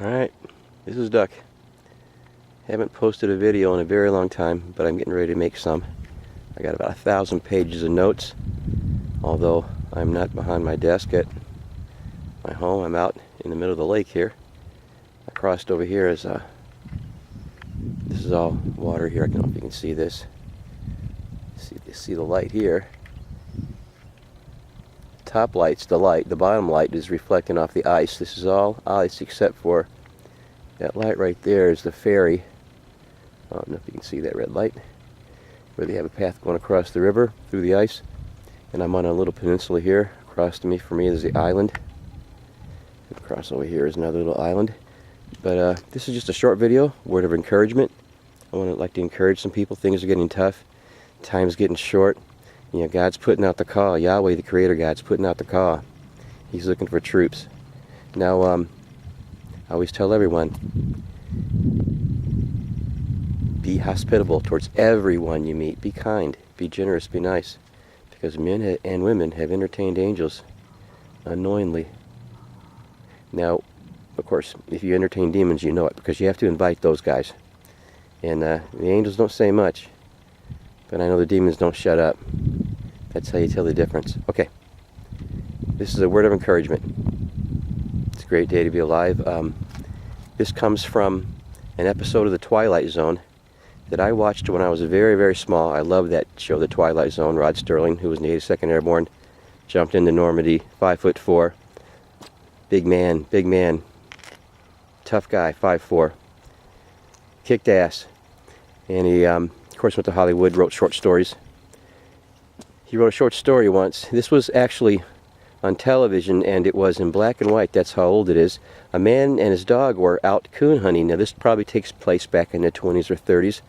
Alright, this is Duck. Haven't posted a video in a very long time, but I'm getting ready to make some. I got about 1,000 pages of notes, although I'm not behind my desk at my home. I'm out in the middle of the lake here. I crossed over here as this is all water here. I don't know if you can see this. See the light here. Top light's the light. The bottom light is reflecting off the ice. This is all ice except for that light right there is the ferry. I don't know if you can see that red light, where they have a path going across the river through the ice. And I'm on a little peninsula here. Across to me, for me, is the island. And across over here is another little island. But this is just a short video, word of encouragement. I want to like to encourage some people. Things are getting tough. Time's getting short. You know, God's putting out the call. Yahweh, the Creator God's putting out the call. He's looking for troops. Now, I always tell everyone, be hospitable towards everyone you meet. Be kind, be generous, be nice. Because men and women have entertained angels unknowingly. Now, of course, if you entertain demons, you know it, because you have to invite those guys. And the angels don't say much, but I know the demons don't shut up. That's how you tell the difference. Okay, this is a word of encouragement. It's a great day to be alive. This comes from an episode of The Twilight Zone that I watched when I was very, very small. I love that show, The Twilight Zone. Rod Sterling, who was in the 82nd Airborne, jumped into Normandy, 5'4", big man, tough guy, 5'4", kicked ass. And he, of course, went to Hollywood, wrote short stories. He wrote a short story once. This was actually on television, and it was in black and white. That's how old it is. A man and his dog were out coon hunting. Now, this probably takes place back in the 20s or 30s,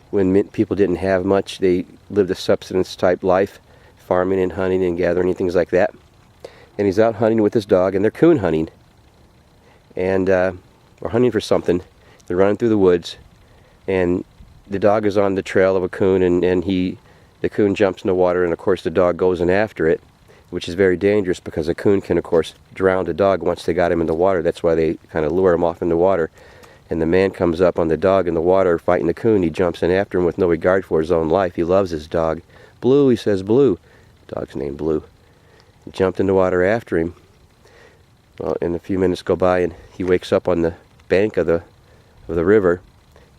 when people didn't have much. They lived a subsistence-type life, farming and hunting and gathering and things like that. And he's out hunting with his dog, and they're coon hunting. And or hunting for something. They're running through the woods, and the dog is on the trail of a coon, and the coon jumps in the water, and of course the dog goes in after it, which is very dangerous because a coon can, of course, drown the dog once they got him in the water. That's why they kind of lure him off in the water. And the man comes up on the dog in the water fighting the coon. He jumps in after him with no regard for his own life. He loves his dog. Blue, he says, Blue. Dog's named Blue. He jumped in the water after him. Well, and a few minutes go by, and he wakes up on the bank of the river,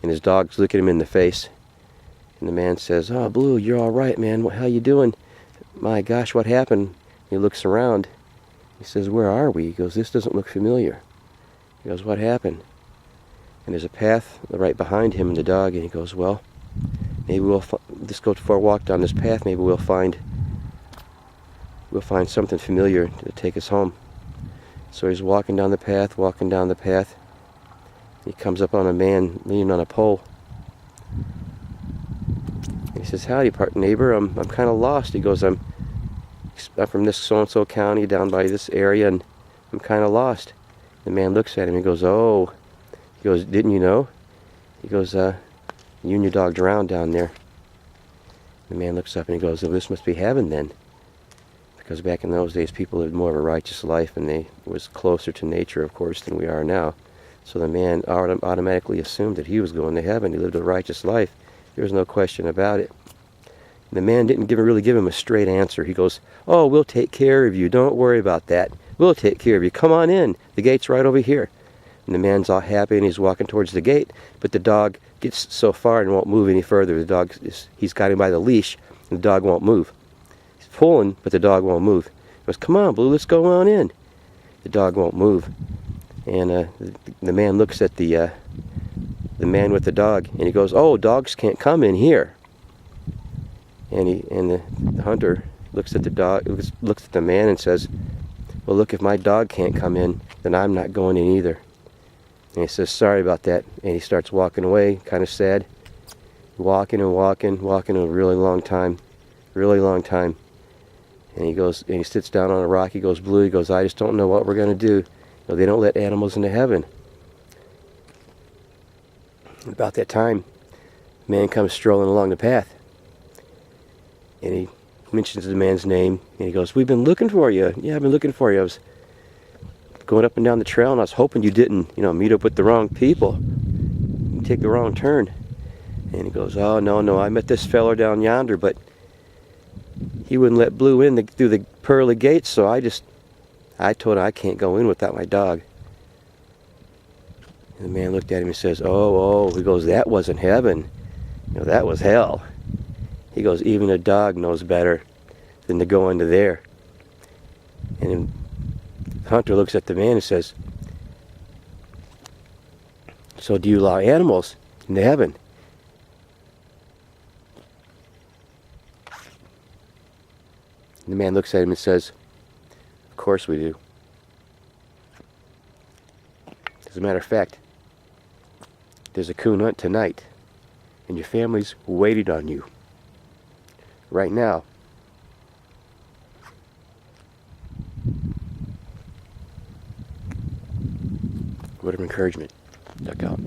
and his dog's looking him in the face. And the man says, "Oh, Blue, you're all right, man. How you doing? My gosh, what happened?" He looks around. He says, "Where are we?" He goes, "This doesn't look familiar." He goes, "What happened?" And there's a path right behind him and the dog, and he goes, "Well, maybe we'll just go for a walk down this path. Maybe we'll find something familiar to take us home." So he's walking down the path. He comes up on a man leaning on a pole. He says, "Howdy, neighbor. I'm kind of lost." He goes, I'm from this so-and-so county down by this area, and I'm kind of lost." The man looks at him. He goes, "Oh." He goes, "Didn't you know?" He goes, "You and your dog drowned down there." The man looks up and he goes, "Oh, this must be heaven then." Because back in those days, people lived more of a righteous life, and they was closer to nature, of course, than we are now. So the man automatically assumed that he was going to heaven. He lived a righteous life. There was no question about it. The man didn't really give him a straight answer. He goes, "Oh, we'll take care of you. Don't worry about that. We'll take care of you. Come on in. The gate's right over here." And the man's all happy, and he's walking towards the gate, but the dog gets so far and won't move any further. He's got him by the leash, and the dog won't move. He's pulling, but the dog won't move. He goes, "Come on, Blue, let's go on in." The dog won't move. And the man looks at the man with the dog, and he goes, "Oh, dogs can't come in here." And the hunter looks at the dog, looks at the man, and says, "Well, look, if my dog can't come in, then I'm not going in either." And he says, "Sorry about that." And he starts walking away, kind of sad, walking a really long time. And he goes, and he sits down on a rock. He goes, "Blue," he goes, "I just don't know what we're going to do. You know, they don't let animals into heaven." About that time, a man comes strolling along the path, and he mentions the man's name, and he goes, "We've been looking for you." "Yeah, I've been looking for you. I was going up and down the trail, and I was hoping you didn't, meet up with the wrong people and take the wrong turn. And he goes, oh, no, I met this feller down yonder, but he wouldn't let Blue in through the pearly gates, so I told him I can't go in without my dog. And the man looked at him and says, oh, he goes, that wasn't heaven. That was hell. He goes, even a dog knows better than to go into there. And then the hunter looks at the man and says, so do you allow animals into heaven? And the man looks at him and says, of course we do. As a matter of fact, there's a coon hunt tonight, and your family's waiting on you. Right now. Word of encouragement. Duck out.